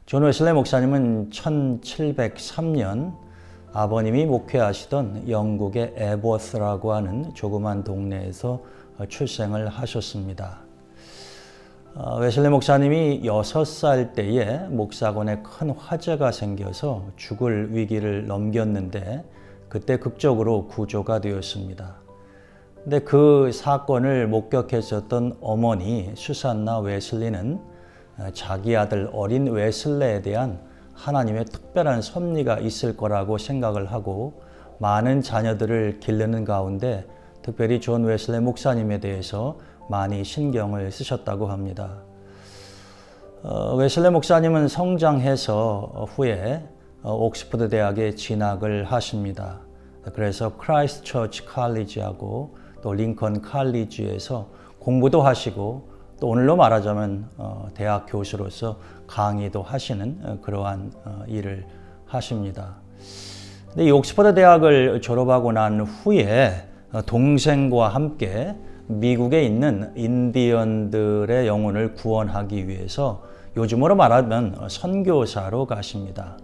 존 웨슬리 목사님은 1703년 아버님이 목회하시던 영국의 에버스라고 하는 조그만 동네에서 출생을 하셨습니다. 웨슬리 목사님이 6살 때에 목사관에 큰 화재가 생겨서 죽을 위기를 넘겼는데 그때 극적으로 구조가 되었습니다. 근데 그 사건을 목격했었던 어머니 수산나 웨슬리는 자기 아들 어린 웨슬리에 대한 하나님의 특별한 섭리가 있을 거라고 생각을 하고 많은 자녀들을 기르는 가운데 특별히 존 웨슬리 목사님에 대해서 많이 신경을 쓰셨다고 합니다. 웨슬리 목사님은 성장해서 후에 옥스퍼드 대학에 진학을 하십니다. 그래서 크라이스트 처치 칼리지하고 또 링컨 칼리지에서 공부도 하시고 또 오늘로 말하자면 대학 교수로서 강의도 하시는 그러한 일을 하십니다. 근데 이 옥스퍼드 대학을 졸업하고 난 후에 동생과 함께 미국에 있는 인디언들의 영혼을 구원하기 위해서 요즘으로 말하면 선교사로 가십니다.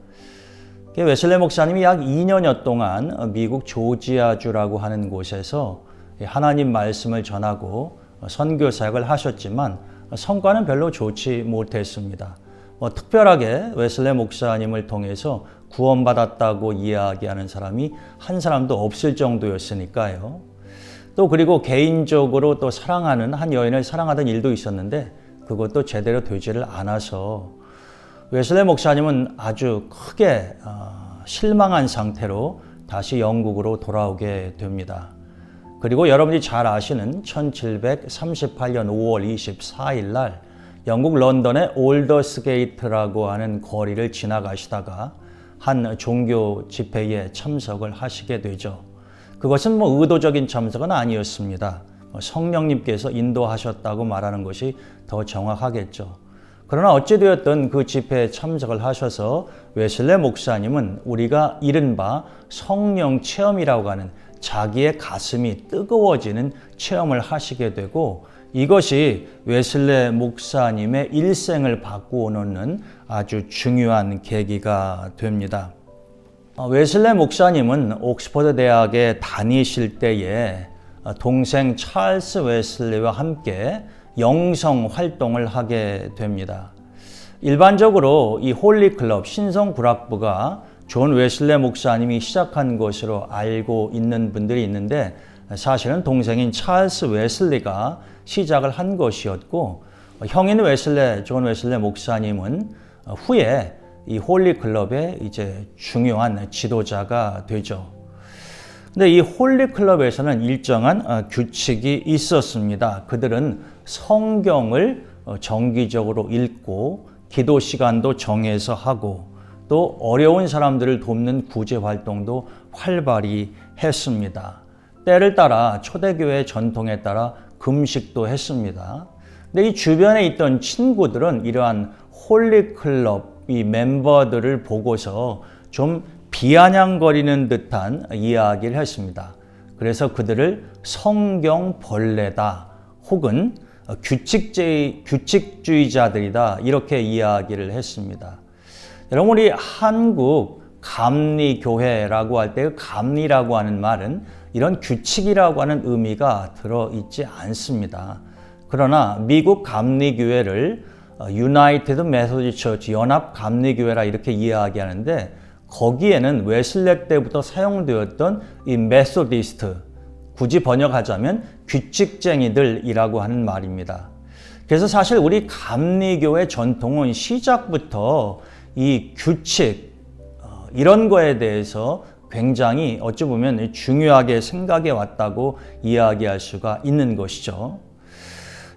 웨슬리 목사님이 약 2년여 동안 미국 조지아주라고 하는 곳에서 하나님 말씀을 전하고 선교 사역을 하셨지만 성과는 별로 좋지 못했습니다. 특별하게 웨슬리 목사님을 통해서 구원받았다고 이야기하는 사람이 한 사람도 없을 정도였으니까요. 또 그리고 개인적으로 또 사랑하는 한 여인을 사랑하던 일도 있었는데 그것도 제대로 되지를 않아서 웨슬리 목사님은 아주 크게 실망한 상태로 다시 영국으로 돌아오게 됩니다. 그리고 여러분이 잘 아시는 1738년 5월 24일 날 영국 런던의 올더스게이트라고 하는 거리를 지나가시다가 한 종교 집회에 참석을 하시게 되죠. 그것은 의도적인 참석은 아니었습니다. 성령님께서 인도하셨다고 말하는 것이 더 정확하겠죠. 그러나 어찌되었든 그 집회에 참석을 하셔서 웨슬리 목사님은 우리가 이른바 성령 체험이라고 하는 자기의 가슴이 뜨거워지는 체험을 하시게 되고 이것이 웨슬리 목사님의 일생을 바꾸어 놓는 아주 중요한 계기가 됩니다. 웨슬리 목사님은 옥스퍼드 대학에 다니실 때에 동생 찰스 웨슬리와 함께 영성 활동을 하게 됩니다. 일반적으로 이 홀리클럽 신성구락부가 존 웨슬리 목사님이 시작한 것으로 알고 있는 분들이 있는데 사실은 동생인 찰스 웨슬리가 시작을 한 것이었고 형인 존 웨슬리 목사님은 후에 이 홀리클럽의 이제 중요한 지도자가 되죠. 근데 이 홀리클럽에서는 일정한 규칙이 있었습니다. 그들은 성경을 정기적으로 읽고 기도 시간도 정해서 하고 또 어려운 사람들을 돕는 구제 활동도 활발히 했습니다. 때를 따라 초대교회 전통에 따라 금식도 했습니다. 근데 이 주변에 있던 친구들은 이러한 홀리클럽 이 멤버들을 보고서 좀 비아냥거리는 듯한 이야기를 했습니다. 그래서 그들을 성경벌레다 혹은 규칙주의자들이다 이렇게 이야기를 했습니다. 여러분 우리 한국 감리교회라고 할 때 감리라고 하는 말은 이런 규칙이라고 하는 의미가 들어있지 않습니다. 그러나 미국 감리교회를 유나이티드 메소디스트 처치 연합 감리교회라 이렇게 이야기하는데 거기에는 웨슬리 때부터 사용되었던 이 메소디스트 굳이 번역하자면 규칙쟁이들이라고 하는 말입니다. 그래서 사실 우리 감리교회 전통은 시작부터 이 규칙 이런 거에 대해서 굉장히 어찌 보면 중요하게 생각해 왔다고 이야기할 수가 있는 것이죠.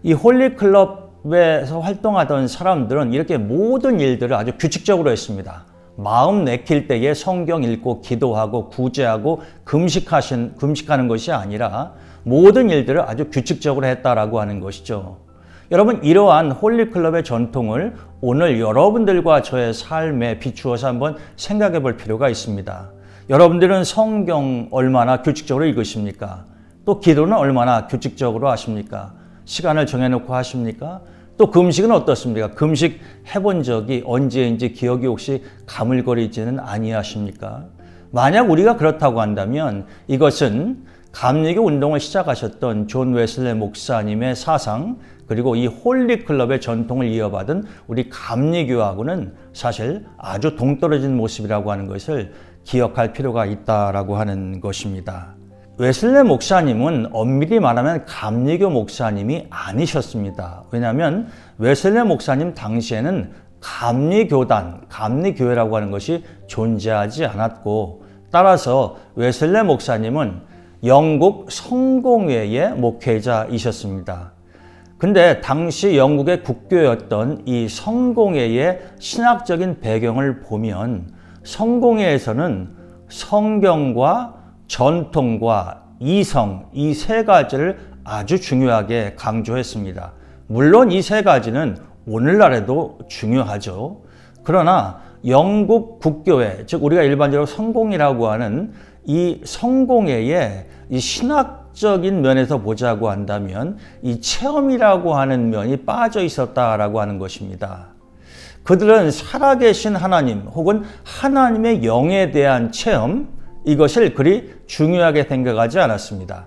이 홀리클럽에서 활동하던 사람들은 이렇게 모든 일들을 아주 규칙적으로 했습니다. 마음 내킬 때에 성경 읽고 기도하고 구제하고 금식하는 것이 아니라 모든 일들을 아주 규칙적으로 했다라고 하는 것이죠. 여러분 이러한 홀리클럽의 전통을 오늘 여러분들과 저의 삶에 비추어서 한번 생각해 볼 필요가 있습니다. 여러분들은 성경 얼마나 규칙적으로 읽으십니까? 또 기도는 얼마나 규칙적으로 하십니까? 시간을 정해놓고 하십니까? 또 금식은 어떻습니까? 금식 해본 적이 언제인지 기억이 혹시 가물거리지는 아니하십니까? 만약 우리가 그렇다고 한다면 이것은 감리교 운동을 시작하셨던 존 웨슬레 목사님의 사상 그리고 이 홀리클럽의 전통을 이어받은 우리 감리교하고는 사실 아주 동떨어진 모습이라고 하는 것을 기억할 필요가 있다라고 하는 것입니다. 웨슬레 목사님은 엄밀히 말하면 감리교 목사님이 아니셨습니다. 왜냐하면 웨슬레 목사님 당시에는 감리교단, 감리교회라고 하는 것이 존재하지 않았고 따라서 웨슬레 목사님은 영국 성공회의 목회자이셨습니다. 근데 당시 영국의 국교였던 이 성공회의 신학적인 배경을 보면 성공회에서는 성경과 전통과 이성 이 세 가지를 아주 중요하게 강조했습니다. 물론 이 세 가지는 오늘날에도 중요하죠. 그러나 영국 국교회, 즉 우리가 일반적으로 성공이라고 하는 이 성공회의 이 신학적인 면에서 보자고 한다면 이 체험이라고 하는 면이 빠져 있었다라고 하는 것입니다. 그들은 살아계신 하나님 혹은 하나님의 영에 대한 체험 이것을 그리 중요하게 생각하지 않았습니다.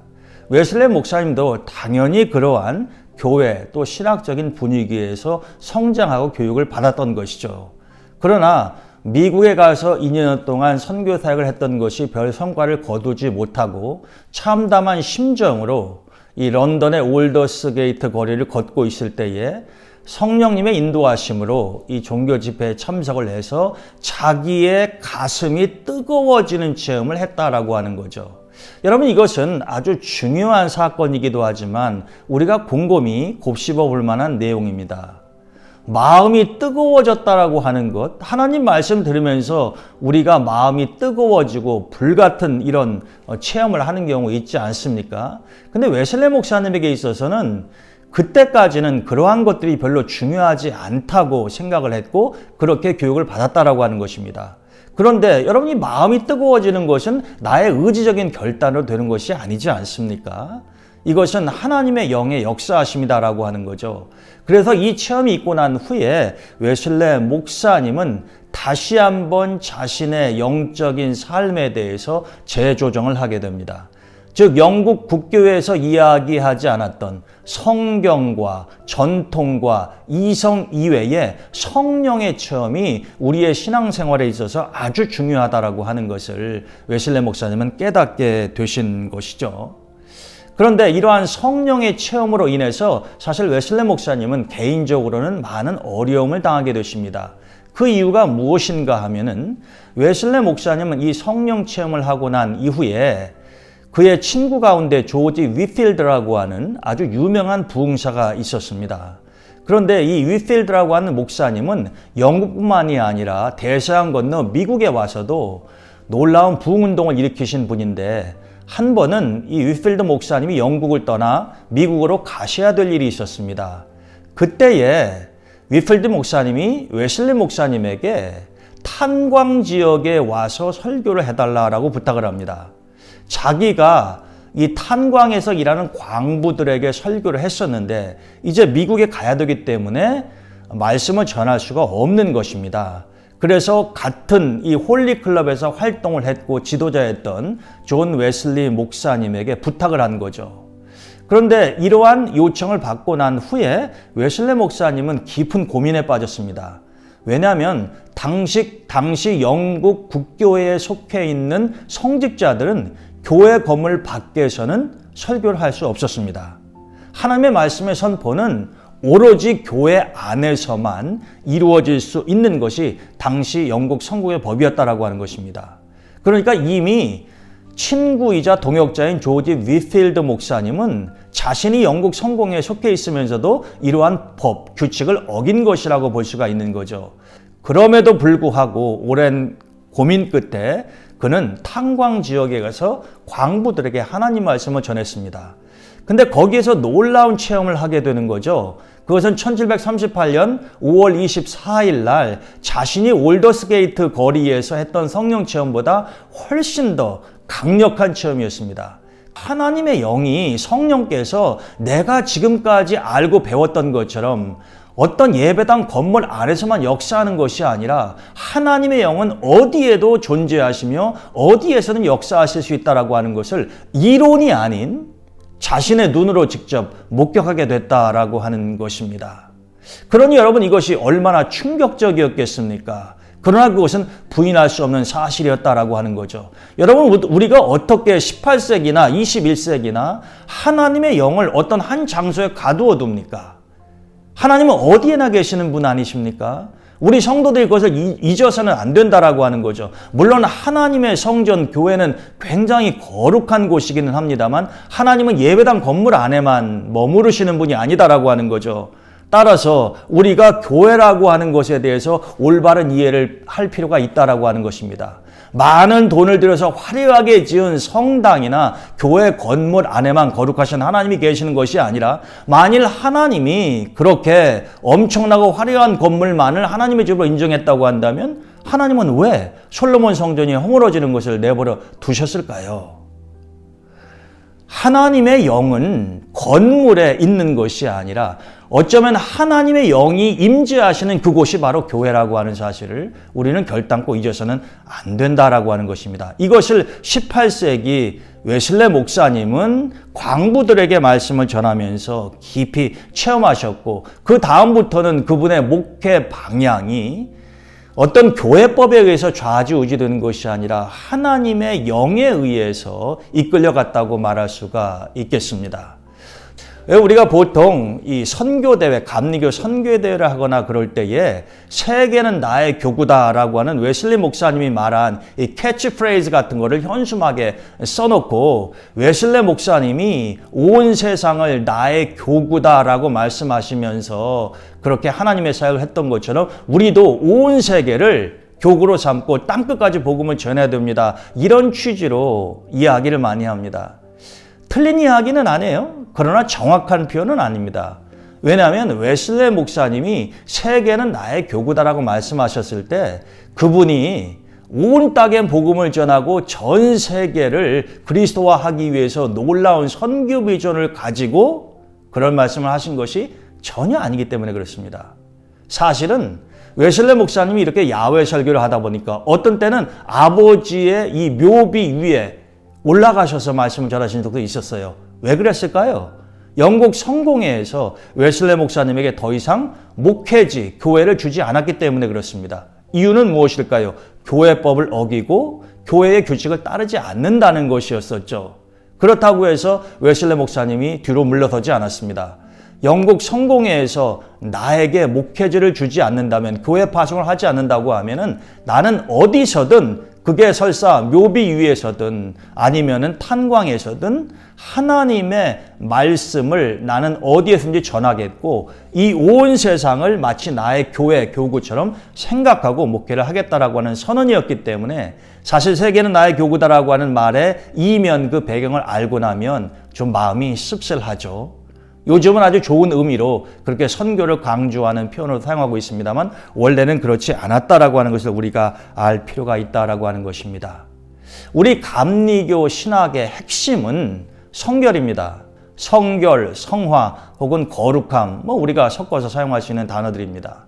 웨슬레 목사님도 당연히 그러한 교회 또 신학적인 분위기에서 성장하고 교육을 받았던 것이죠. 그러나 미국에 가서 2년 동안 선교 사역을 했던 것이 별 성과를 거두지 못하고 참담한 심정으로 이 런던의 올더스 게이트 거리를 걷고 있을 때에 성령님의 인도하심으로 이 종교 집회에 참석을 해서 자기의 가슴이 뜨거워지는 체험을 했다라고 하는 거죠. 여러분 이것은 아주 중요한 사건이기도 하지만 우리가 곰곰이 곱씹어 볼 만한 내용입니다. 마음이 뜨거워졌다라고 하는 것, 하나님 말씀 들으면서 우리가 마음이 뜨거워지고 불같은 이런 체험을 하는 경우 있지 않습니까? 근데 웨슬레 목사님에게 있어서는 그때까지는 그러한 것들이 별로 중요하지 않다고 생각을 했고 그렇게 교육을 받았다라고 하는 것입니다. 그런데 여러분이 마음이 뜨거워지는 것은 나의 의지적인 결단으로 되는 것이 아니지 않습니까? 이것은 하나님의 영의 역사하심이다라고 하는 거죠. 그래서 이 체험이 있고 난 후에 웨슬레 목사님은 다시 한번 자신의 영적인 삶에 대해서 재조정을 하게 됩니다. 즉 영국 국교회에서 이야기하지 않았던 성경과 전통과 이성 이외의 성령의 체험이 우리의 신앙생활에 있어서 아주 중요하다라고 하는 것을 웨슬레 목사님은 깨닫게 되신 것이죠. 그런데 이러한 성령의 체험으로 인해서 사실 웨슬레 목사님은 개인적으로는 많은 어려움을 당하게 되십니다. 그 이유가 무엇인가 하면은 웨슬레 목사님은 이 성령 체험을 하고 난 이후에 그의 친구 가운데 조지 위필드라고 하는 아주 유명한 부흥사가 있었습니다. 그런데 이 위필드라고 하는 목사님은 영국뿐만이 아니라 대서양 건너 미국에 와서도 놀라운 부흥운동을 일으키신 분인데 한 번은 이 위필드 목사님이 영국을 떠나 미국으로 가셔야 될 일이 있었습니다. 그때에 위필드 목사님이 웨슬리 목사님에게 탄광 지역에 와서 설교를 해달라고 부탁을 합니다. 자기가 이 탄광에서 일하는 광부들에게 설교를 했었는데 이제 미국에 가야 되기 때문에 말씀을 전할 수가 없는 것입니다. 그래서 같은 이 홀리클럽에서 활동을 했고 지도자였던 존 웨슬리 목사님에게 부탁을 한 거죠. 그런데 이러한 요청을 받고 난 후에 웨슬리 목사님은 깊은 고민에 빠졌습니다. 왜냐하면 당시 영국 국교회에 속해 있는 성직자들은 교회 건물 밖에서는 설교를 할 수 없었습니다. 하나님의 말씀의 선포는 오로지 교회 안에서만 이루어질 수 있는 것이 당시 영국 성공의 법이었다라고 하는 것입니다. 그러니까 이미 친구이자 동역자인 조지 위필드 목사님은 자신이 영국 성공에 속해 있으면서도 이러한 법, 규칙을 어긴 것이라고 볼 수가 있는 거죠. 그럼에도 불구하고 오랜 고민 끝에 그는 탄광 지역에 가서 광부들에게 하나님 말씀을 전했습니다. 근데 거기에서 놀라운 체험을 하게 되는 거죠. 그것은 1738년 5월 24일 날 자신이 올더스게이트 거리에서 했던 성령 체험보다 훨씬 더 강력한 체험이었습니다. 하나님의 영이 성령께서 내가 지금까지 알고 배웠던 것처럼 어떤 예배당 건물 안에서만 역사하는 것이 아니라 하나님의 영은 어디에도 존재하시며 어디에서든 역사하실 수 있다라고 하는 것을 이론이 아닌 자신의 눈으로 직접 목격하게 됐다라고 하는 것입니다. 그러니 여러분, 이것이 얼마나 충격적이었겠습니까? 그러나 그것은 부인할 수 없는 사실이었다라고 하는 거죠. 여러분, 우리가 어떻게 18세기나 21세기나 하나님의 영을 어떤 한 장소에 가두어 둡니까? 하나님은 어디에나 계시는 분 아니십니까? 우리 성도들이 그것을 잊어서는 안 된다라고 하는 거죠. 물론 하나님의 성전, 교회는 굉장히 거룩한 곳이기는 합니다만 하나님은 예배당 건물 안에만 머무르시는 분이 아니다라고 하는 거죠. 따라서 우리가 교회라고 하는 것에 대해서 올바른 이해를 할 필요가 있다라고 하는 것입니다. 많은 돈을 들여서 화려하게 지은 성당이나 교회 건물 안에만 거룩하신 하나님이 계시는 것이 아니라, 만일 하나님이 그렇게 엄청나고 화려한 건물만을 하나님의 집으로 인정했다고 한다면 하나님은 왜 솔로몬 성전이 허물어지는 것을 내버려 두셨을까요? 하나님의 영은 건물에 있는 것이 아니라 어쩌면 하나님의 영이 임재하시는 그곳이 바로 교회라고 하는 사실을 우리는 결단코 잊어서는 안 된다라고 하는 것입니다. 이것을 18세기 웨슬레 목사님은 광부들에게 말씀을 전하면서 깊이 체험하셨고, 그 다음부터는 그분의 목회 방향이 어떤 교회법에 의해서 좌지우지되는 것이 아니라 하나님의 영에 의해서 이끌려갔다고 말할 수가 있겠습니다. 우리가 보통 이 선교대회, 감리교 선교대회를 하거나 그럴 때에 세계는 나의 교구다라고 하는 웨슬리 목사님이 말한 이 캐치프레이즈 같은 거를 현수막에 써놓고, 웨슬리 목사님이 온 세상을 나의 교구다라고 말씀하시면서 그렇게 하나님의 사역을 했던 것처럼 우리도 온 세계를 교구로 삼고 땅끝까지 복음을 전해야 됩니다. 이런 취지로 이야기를 많이 합니다. 틀린 이야기는 아니에요. 그러나 정확한 표현은 아닙니다. 왜냐하면 웨슬레 목사님이 세계는 나의 교구다라고 말씀하셨을 때 그분이 온 땅에 복음을 전하고 전 세계를 그리스도화하기 위해서 놀라운 선교 비전을 가지고 그런 말씀을 하신 것이 전혀 아니기 때문에 그렇습니다. 사실은 웨슬레 목사님이 이렇게 야외 설교를 하다 보니까 어떤 때는 아버지의 이 묘비 위에 올라가셔서 말씀을 전하신 적도 있었어요. 왜 그랬을까요? 영국 성공회에서 웨슬레 목사님에게 더 이상 목회지, 교회를 주지 않았기 때문에 그렇습니다. 이유는 무엇일까요? 교회법을 어기고 교회의 규칙을 따르지 않는다는 것이었었죠. 그렇다고 해서 웨슬레 목사님이 뒤로 물러서지 않았습니다. 영국 성공회에서 나에게 목회지를 주지 않는다면, 교회 파송을 하지 않는다고 하면은 나는 어디서든, 그게 설사 묘비 위에서든 아니면은 탄광에서든 하나님의 말씀을 나는 어디에서든지 전하겠고, 이 온 세상을 마치 나의 교회, 교구처럼 생각하고 목회를 하겠다라고 하는 선언이었기 때문에, 사실 세계는 나의 교구다라고 하는 말의 이면, 그 배경을 알고 나면 좀 마음이 씁쓸하죠. 요즘은 아주 좋은 의미로 그렇게 선교를 강조하는 표현으로 사용하고 있습니다만, 원래는 그렇지 않았다라고 하는 것을 우리가 알 필요가 있다라고 하는 것입니다. 우리 감리교 신학의 핵심은 성결입니다. 성결, 성화 혹은 거룩함, 우리가 섞어서 사용할 수 있는 단어들입니다.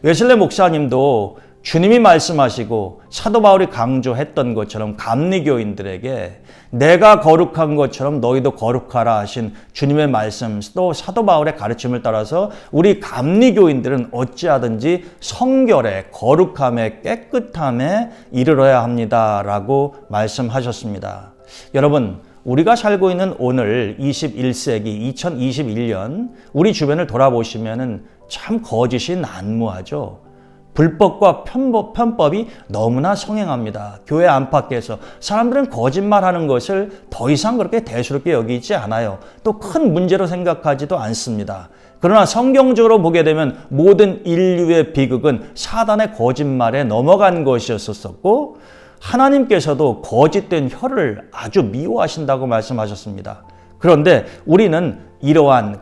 웨슬레 목사님도 주님이 말씀하시고 사도 바울이 강조했던 것처럼 감리교인들에게 내가 거룩한 것처럼 너희도 거룩하라 하신 주님의 말씀, 또 사도 바울의 가르침을 따라서 우리 감리교인들은 어찌하든지 성결에, 거룩함에, 깨끗함에 이르러야 합니다라고 말씀하셨습니다. 여러분, 우리가 살고 있는 오늘 21세기 2021년 우리 주변을 돌아보시면 참 거짓이 난무하죠. 불법과 편법이 너무나 성행합니다. 교회 안팎에서 사람들은 거짓말하는 것을 더 이상 그렇게 대수롭게 여기지 않아요. 또 큰 문제로 생각하지도 않습니다. 그러나 성경적으로 보게 되면 모든 인류의 비극은 사단의 거짓말에 넘어간 것이었었고, 하나님께서도 거짓된 혀를 아주 미워하신다고 말씀하셨습니다. 그런데 우리는 이러한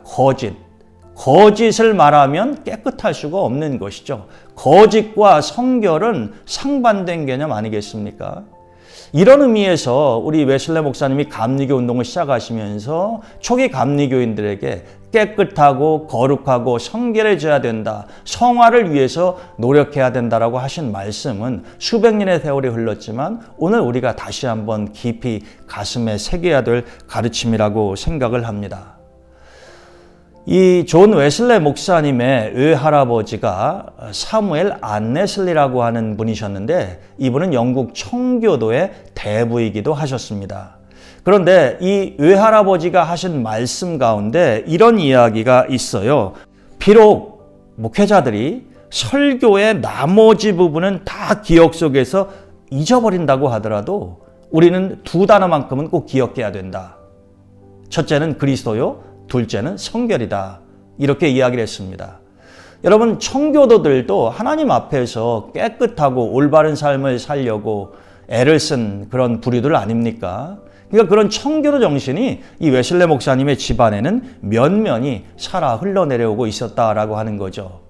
거짓을 말하면 깨끗할 수가 없는 것이죠. 거짓과 성결은 상반된 개념 아니겠습니까? 이런 의미에서 우리 웨슬레 목사님이 감리교 운동을 시작하시면서 초기 감리교인들에게 깨끗하고 거룩하고 성결해져야 된다, 성화를 위해서 노력해야 된다라고 하신 말씀은 수백 년의 세월이 흘렀지만 오늘 우리가 다시 한번 깊이 가슴에 새겨야 될 가르침이라고 생각을 합니다. 이 존 웨슬레 목사님의 외할아버지가 사무엘 안네슬리라고 하는 분이셨는데 이분은 영국 청교도의 대부이기도 하셨습니다. 그런데 이 외할아버지가 하신 말씀 가운데 이런 이야기가 있어요. 비록 목회자들이 설교의 나머지 부분은 다 기억 속에서 잊어버린다고 하더라도 우리는 두 단어만큼은 꼭 기억해야 된다. 첫째는 그리스도요, 둘째는 성결이다. 이렇게 이야기를 했습니다. 여러분, 청교도들도 하나님 앞에서 깨끗하고 올바른 삶을 살려고 애를 쓴 그런 부류들 아닙니까? 그러니까 그런 청교도 정신이 이 웨슬레 목사님의 집안에는 면면이 살아 흘러내려오고 있었다라고 하는 거죠.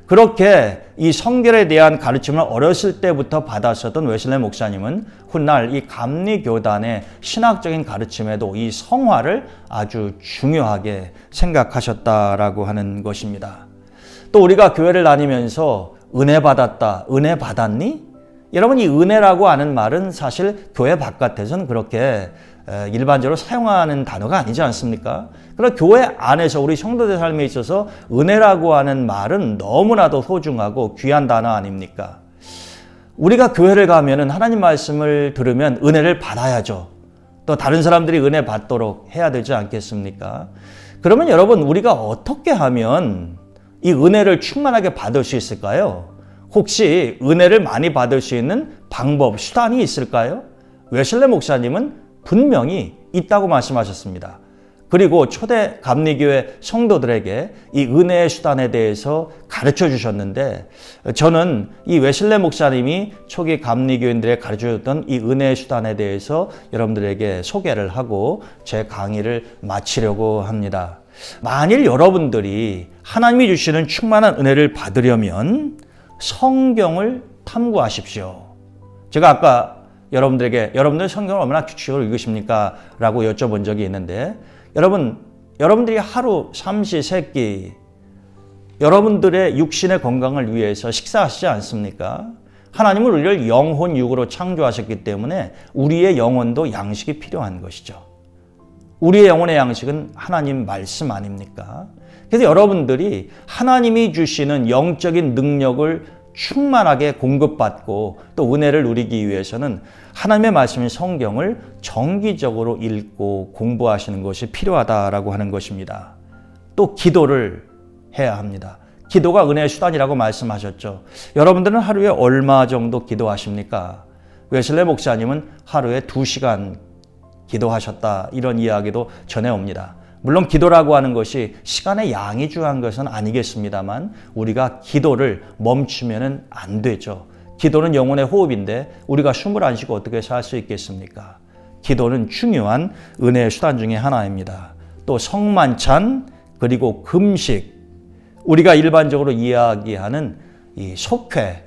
그렇게 이 성결에 대한 가르침을 어렸을 때부터 받았었던 웨슬레 목사님은 훗날 이 감리교단의 신학적인 가르침에도 이 성화를 아주 중요하게 생각하셨다라고 하는 것입니다. 또 우리가 교회를 다니면서 은혜 받았다, 은혜 받았니? 여러분, 이 은혜라고 하는 말은 사실 교회 바깥에서는 그렇게 일반적으로 사용하는 단어가 아니지 않습니까? 그러나 교회 안에서 우리 성도들 삶에 있어서 은혜라고 하는 말은 너무나도 소중하고 귀한 단어 아닙니까? 우리가 교회를 가면은 하나님 말씀을 들으면 은혜를 받아야죠. 또 다른 사람들이 은혜 받도록 해야 되지 않겠습니까? 그러면 여러분, 우리가 어떻게 하면 이 은혜를 충만하게 받을 수 있을까요? 혹시 은혜를 많이 받을 수 있는 방법, 수단이 있을까요? 웨슬레 목사님은 분명히 있다고 말씀하셨습니다. 그리고 초대 감리교회 성도들에게 이 은혜의 수단에 대해서 가르쳐 주셨는데 저는 이 웨슬레 목사님이 초기 감리교인들에게 가르쳐 줬던 이 은혜의 수단에 대해서 여러분들에게 소개를 하고 제 강의를 마치려고 합니다. 만일 여러분들이 하나님이 주시는 충만한 은혜를 받으려면 성경을 탐구하십시오. 제가 아까 여러분들 성경을 얼마나 규칙적으로 읽으십니까? 라고 여쭤본 적이 있는데 여러분들이 하루 삼시 세끼 여러분들의 육신의 건강을 위해서 식사하시지 않습니까? 하나님은 우리를 영혼 육으로 창조하셨기 때문에 우리의 영혼도 양식이 필요한 것이죠. 우리의 영혼의 양식은 하나님 말씀 아닙니까? 그래서 여러분들이 하나님이 주시는 영적인 능력을 충만하게 공급받고 또 은혜를 누리기 위해서는 하나님의 말씀인 성경을 정기적으로 읽고 공부하시는 것이 필요하다라고 하는 것입니다. 또 기도를 해야 합니다. 기도가 은혜의 수단이라고 말씀하셨죠. 여러분들은 하루에 얼마 정도 기도하십니까? 웨슬레 목사님은 하루에 2시간 기도하셨다, 이런 이야기도 전해옵니다. 물론 기도라고 하는 것이 시간의 양이 중요한 것은 아니겠습니다만 우리가 기도를 멈추면 안 되죠. 기도는 영혼의 호흡인데 우리가 숨을 안 쉬고 어떻게 살 수 있겠습니까? 기도는 중요한 은혜의 수단 중에 하나입니다. 또 성만찬, 그리고 금식, 우리가 일반적으로 이야기하는 이 속회,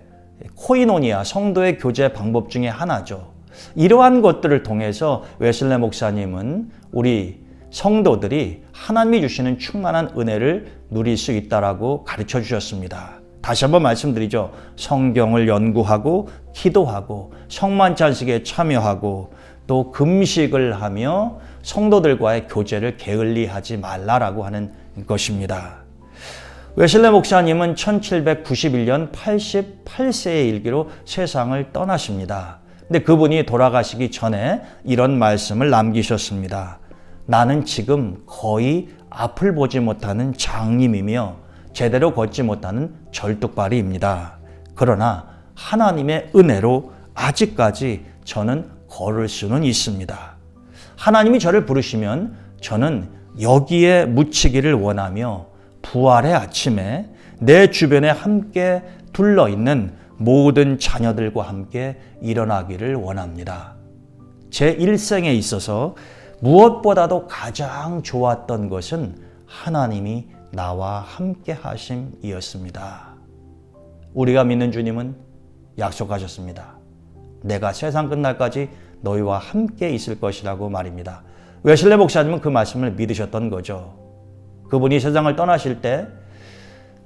코이노니아, 성도의 교제 방법 중에 하나죠. 이러한 것들을 통해서 웨슬레 목사님은 우리 성도들이 하나님이 주시는 충만한 은혜를 누릴 수 있다라고 가르쳐 주셨습니다. 다시 한번 말씀드리죠. 성경을 연구하고 기도하고 성만찬식에 참여하고 또 금식을 하며 성도들과의 교제를 게을리하지 말라라고 하는 것입니다. 웨슬레 목사님은 1791년 88세의 일기로 세상을 떠나십니다. 근데 그분이 돌아가시기 전에 이런 말씀을 남기셨습니다. 나는 지금 거의 앞을 보지 못하는 장님이며 제대로 걷지 못하는 절뚝발이입니다. 그러나 하나님의 은혜로 아직까지 저는 걸을 수는 있습니다. 하나님이 저를 부르시면 저는 여기에 묻히기를 원하며 부활의 아침에 내 주변에 함께 둘러있는 모든 자녀들과 함께 일어나기를 원합니다. 제 일생에 있어서 무엇보다도 가장 좋았던 것은 하나님이 나와 함께 하심이었습니다. 우리가 믿는 주님은 약속하셨습니다. 내가 세상 끝날까지 너희와 함께 있을 것이라고 말입니다. 웨슬레 목사님은 그 말씀을 믿으셨던 거죠. 그분이 세상을 떠나실 때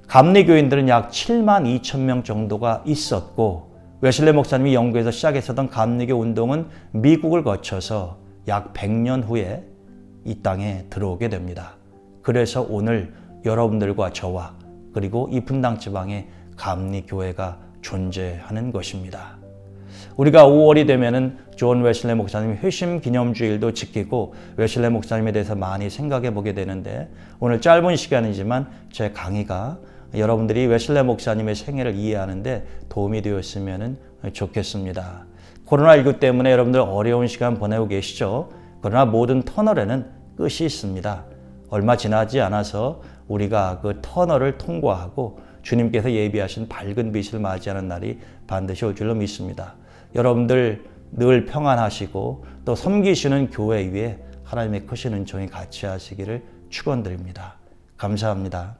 감리교인들은 약 7만 2천 명 정도가 있었고, 웨슬레 목사님이 영국에서 시작했었던 감리교 운동은 미국을 거쳐서 약 100년 후에 이 땅에 들어오게 됩니다. 그래서 오늘 여러분들과 저와 그리고 이 분당 지방에 감리교회가 존재하는 것입니다. 우리가 5월이 되면은 존 웨슬레 목사님 회심 기념주일도 지키고 웨슬레 목사님에 대해서 많이 생각해 보게 되는데, 오늘 짧은 시간이지만 제 강의가 여러분들이 웨슬레 목사님의 생애를 이해하는데 도움이 되었으면 좋겠습니다. 코로나19 때문에 여러분들 어려운 시간 보내고 계시죠? 그러나 모든 터널에는 끝이 있습니다. 얼마 지나지 않아서 우리가 그 터널을 통과하고 주님께서 예비하신 밝은 빛을 맞이하는 날이 반드시 올 줄로 믿습니다. 여러분들 늘 평안하시고 또 섬기시는 교회 위에 하나님의 크신 은총이 같이 하시기를 축원드립니다. 감사합니다.